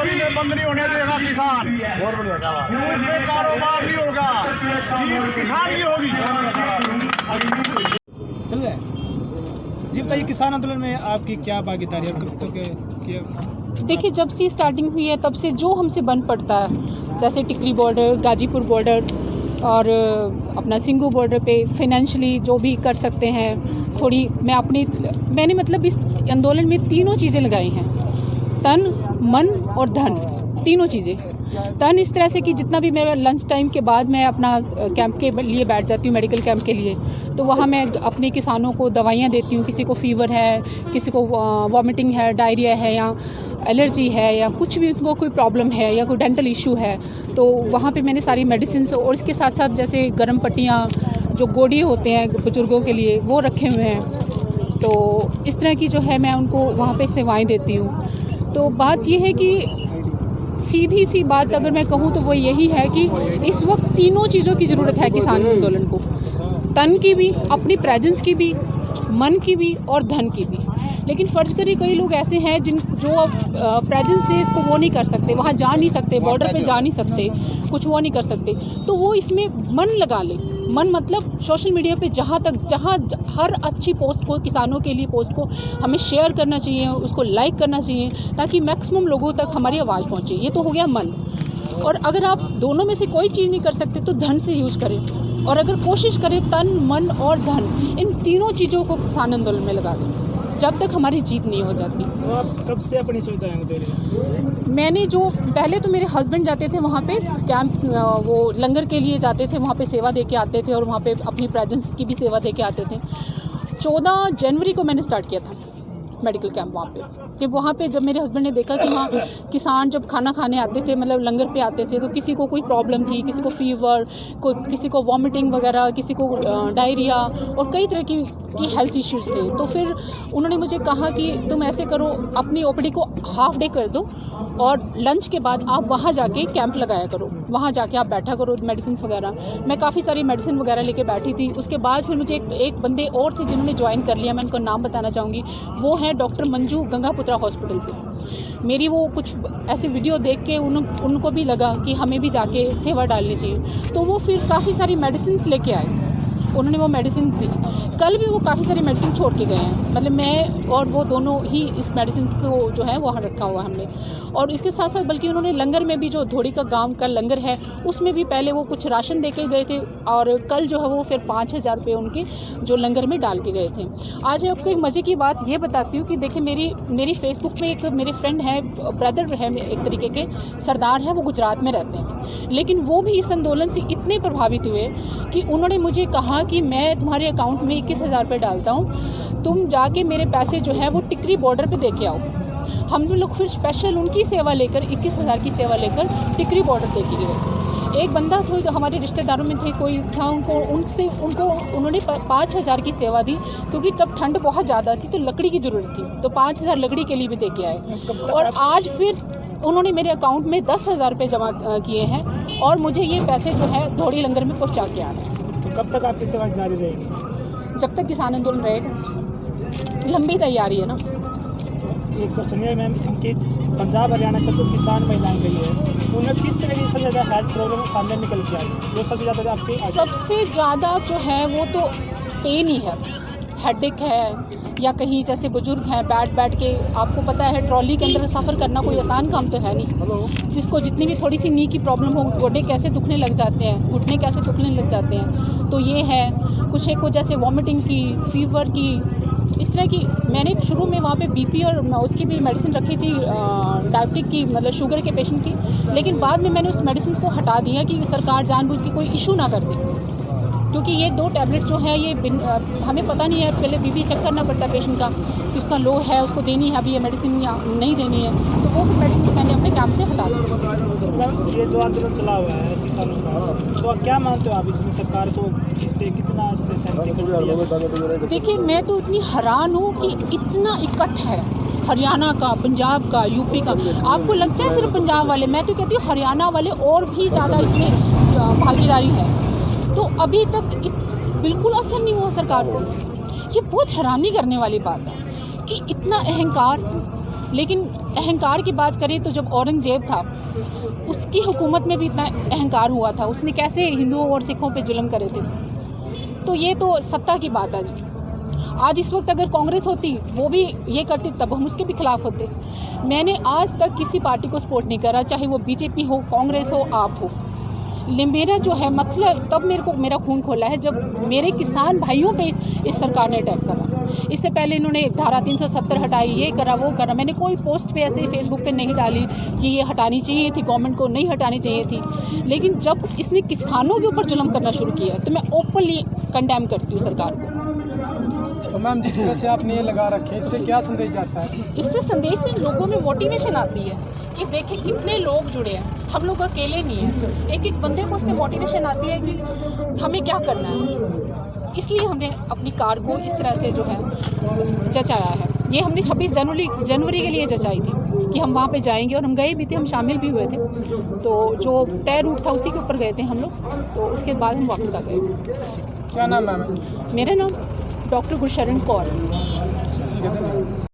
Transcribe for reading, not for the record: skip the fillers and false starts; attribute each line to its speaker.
Speaker 1: राजौरी में बंद नहीं होने देगा किसान, यूपी में कारोबार नहीं होगा, जीत किसान की होगी।
Speaker 2: चल रहा है जी। बताइए किसान आंदोलन में आपकी क्या भागीदारी है, कब तक?
Speaker 3: देखिए, जब से स्टार्टिंग हुई है तब से जो हमसे बन पड़ता है, जैसे टिकरी बॉर्डर, गाजीपुर बॉर्डर और अपना सिंगू बॉर्डर पे फाइनेंशियली जो भी कर सकते हैं थोड़ी, मैंने मतलब इस आंदोलन में तीनों चीज़ें लगाई हैं, तन, मन और धन, तीनों चीज़ें। तन इस तरह से कि जितना भी मेरा लंच टाइम के बाद मैं अपना कैंप के लिए बैठ जाती हूँ, मेडिकल कैंप के लिए, तो वहाँ मैं अपने किसानों को दवाइयाँ देती हूँ। किसी को फीवर है, किसी को वॉमिटिंग है, डायरिया है या एलर्जी है या कुछ भी उनको कोई प्रॉब्लम है या कोई डेंटल इशू है, तो वहाँ पे मैंने सारी मेडिसिन और इसके साथ साथ जैसे गर्म पट्टियाँ, जो गोडी होते हैं बुजुर्गों के लिए, वो रखे हुए हैं। तो इस तरह की जो है मैं उनको वहाँ पे सेवाएं देती हूँ। तो बात ये है कि सीधी सी बात अगर मैं कहूँ तो वो यही है कि इस वक्त तीनों चीज़ों की ज़रूरत है किसान आंदोलन को, तन की भी, अपनी प्रेजेंस की भी, मन की भी और धन की भी। लेकिन फ़र्ज़ करिए कई लोग ऐसे हैं जो प्रेजेंस से इसको वो नहीं कर सकते, वहाँ जा नहीं सकते, बॉर्डर पे जा नहीं सकते, कुछ वो नहीं कर सकते, तो वो इसमें मन लगा ले। मन मतलब सोशल मीडिया पे जहाँ हर अच्छी पोस्ट को, किसानों के लिए पोस्ट को हमें शेयर करना चाहिए, उसको लाइक करना चाहिए ताकि मैक्सिमम लोगों तक हमारी आवाज़ पहुँचे। ये तो हो गया मन। और अगर आप दोनों में से कोई चीज़ नहीं कर सकते तो धन से यूज़ करें, और अगर कोशिश करें तन, मन और धन, इन तीनों चीज़ों को किसान आंदोलन में लगा दें जब तक हमारी जीत नहीं हो जाती।
Speaker 2: तो आप कब से अपनी सुविधाएं दे रहे हैं?
Speaker 3: मैंने जो पहले तो मेरे हस्बैंड जाते थे वहाँ पे कैंप, वो लंगर के लिए जाते थे, वहाँ पे सेवा दे के आते थे और वहाँ पे अपनी प्रेजेंस की भी सेवा दे के आते थे। 14 जनवरी को मैंने स्टार्ट किया था मेडिकल कैंप वहाँ पे, कि वहाँ पे जब मेरे हस्बैंड ने देखा कि हाँ किसान जब खाना खाने आते थे, मतलब लंगर पे आते थे, तो किसी को कोई प्रॉब्लम थी, किसी को फीवर, किसी को वॉमिटिंग वगैरह, किसी को डायरिया और कई तरह की हेल्थ इश्यूज़ थे। तो फिर उन्होंने मुझे कहा कि तुम ऐसे करो, अपनी ओपीडी को हाफ डे कर दो और लंच के बाद आप वहाँ जाके कैंप लगाया करो, वहाँ जाके आप बैठा करो, मेडिसिन वगैरह। मैं काफ़ी सारी मेडिसिन वगैरह लेके बैठी थी। उसके बाद फिर मुझे एक बंदे और थे जिन्होंने ज्वाइन कर लिया, मैं उनको नाम बताना चाहूँगी। वो हैं डॉक्टर मंजू, गंगापुत्रा हॉस्पिटल से। मेरी वो कुछ ऐसे वीडियो देख के उनको भी लगा कि हमें भी जाके सेवा डालनी चाहिए, तो वो फिर काफ़ी सारी मेडिसिन लेके आए, उन्होंने वो मेडिसिन दी। कल भी वो काफ़ी सारी मेडिसिन छोड़ के गए हैं, मतलब मैं और वो दोनों ही इस मेडिसिन को जो है वहाँ रखा हुआ हमने। और इसके साथ साथ बल्कि उन्होंने लंगर में भी, जो धोड़ी का गांव का लंगर है, उसमें भी पहले वो कुछ राशन दे के गए थे और कल जो है वो फिर 5,000 रुपये उनके जो लंगर में डाल के गए थे। आज आपको एक मज़े की बात ये बताती हूँ कि देखिए मेरी फेसबुक पे एक मेरे फ्रेंड है, ब्रदर है एक तरीके के, सरदार है, वो गुजरात में रहते हैं, लेकिन वो भी इस आंदोलन से इतने प्रभावित हुए कि उन्होंने मुझे कहा कि मैं तुम्हारे अकाउंट में 21,000 रुपये डालता हूँ, तुम जाके मेरे पैसे जो है वो टिकरी बॉर्डर पे दे के आओ। हम लोग फिर स्पेशल उनकी सेवा लेकर 21,000 की सेवा लेकर टिकरी बॉर्डर दे के गए। एक बंदा था जो हमारे रिश्तेदारों में थे, कोई था, उन्होंने 5,000 की सेवा दी, क्योंकि तब ठंड बहुत ज़्यादा थी तो लकड़ी की ज़रूरत थी, तो 5,000 लकड़ी के लिए भी दे के आए। और आज फिर उन्होंने मेरे अकाउंट में 10,000 रुपये जमा किए हैं और मुझे ये पैसे जो है धोड़ी लंगर में पहुँचा के आ रहे हैं।
Speaker 2: तो कब तक आपकी सेवा जारी रहेगी?
Speaker 3: जब तक किसान आंदोलन रहेगा। लंबी तैयारी है ना।
Speaker 2: एक क्वेश्चन है मैम, कि पंजाब हरियाणा से तो किसान महिलाएं गई है, उन्हें किस तरह की सबसे ज़्यादा हेल्थ प्रॉब्लम सामने निकल के आई, वो सबसे ज़्यादा आपके? सबसे
Speaker 3: ज़्यादा जो है वो तो पेन ही है, हेडेक है, या कहीं जैसे बुजुर्ग हैं बैठ के, आपको पता है ट्रॉली के अंदर सफ़र करना कोई आसान काम तो है नहीं, जिसको जितनी भी थोड़ी सी नी की प्रॉब्लम हो, गोडे कैसे दुखने लग जाते हैं, घुटने कैसे दुखने लग जाते हैं, तो ये है। कुछ एक को जैसे वॉमिटिंग की, फीवर की, इस तरह की। मैंने शुरू में वहाँ पे बीपी और उसकी भी मेडिसिन रखी थी, डायबिटिक की, मतलब शुगर के पेशेंट की, लेकिन बाद में मैंने उस मेडिसिन को हटा दिया कि सरकार जानबूझ के कोई इशू ना कर दे, क्योंकि ये 2 टैबलेट जो है ये हमें पता नहीं है, पहले बीपी चेक करना पड़ता है पेशेंट का कि उसका लो है, उसको देनी है अभी ये मेडिसिन या नहीं देनी है, तो वो मेडिसिन मैंने अपने कैंप से हटा दी।
Speaker 2: ये जो आंदोलन चला हुआ है किसानों का, तो क्या मानते हो आप इसमें सरकार को इस पर कितना
Speaker 3: देखिए, मैं तो इतनी हैरान हूँ कि इतना इकट्ठ है हरियाणा का, पंजाब का, यूपी का। आपको लगता है सिर्फ पंजाब वाले? मैं तो कहती हूँ हरियाणा वाले और भी ज़्यादा इसमें भागीदारी है। तो अभी तक बिल्कुल असर नहीं हुआ सरकार को। ये बहुत हैरानी करने वाली बात है कि इतना अहंकार, लेकिन अहंकार की बात करें तो जब औरंगजेब था उसकी हुकूमत में भी इतना अहंकार हुआ था, उसने कैसे हिंदुओं और सिखों पे जुल्म करे थे। तो ये तो सत्ता की बात है जी। आज इस वक्त अगर कांग्रेस होती वो भी ये करती तब हम उसके भी खिलाफ होते। मैंने आज तक किसी पार्टी को सपोर्ट नहीं करा, चाहे वो बीजेपी हो, कांग्रेस हो, आप हो। मेरा जो है मसला तब मेरा खून खोला है जब मेरे किसान भाइयों पे इस सरकार ने अटैक करा। इससे पहले इन्होंने धारा 370 हटाई, ये करा वो करा। मैंने कोई पोस्ट पे ऐसे फेसबुक पे नहीं डाली कि ये हटानी चाहिए थी, गवर्नमेंट को नहीं हटानी चाहिए थी। लेकिन जब इसने किसानों के ऊपर जुल्म करना शुरू किया तो मैं ओपनली कंडेम करती हूँ सरकार को।
Speaker 2: तो मैम जिस तरह से आपने ये लगा रखे इससे क्या संदेश जाता है?
Speaker 3: इससे संदेश से लोगों में मोटिवेशन आती है कि देखें कितने लोग जुड़े हैं, हम लोग अकेले नहीं हैं। एक एक बंदे को इससे मोटिवेशन आती है कि हमें क्या करना है। इसलिए हमने अपनी कार को इस तरह से जो है जचाया है। ये हमने 26 जनवरी के लिए जचाई थी कि हम वहाँ पे जाएंगे, और हम गए भी थे, हम शामिल भी हुए थे। तो जो तय रूट था उसी के ऊपर गए थे हम लोग, तो उसके बाद हम वापस आ गए।
Speaker 2: क्या नाम है मैम?
Speaker 3: मेरा नाम डॉक्टर गुरशरण कौर।
Speaker 2: ठीक है, धन्यवाद।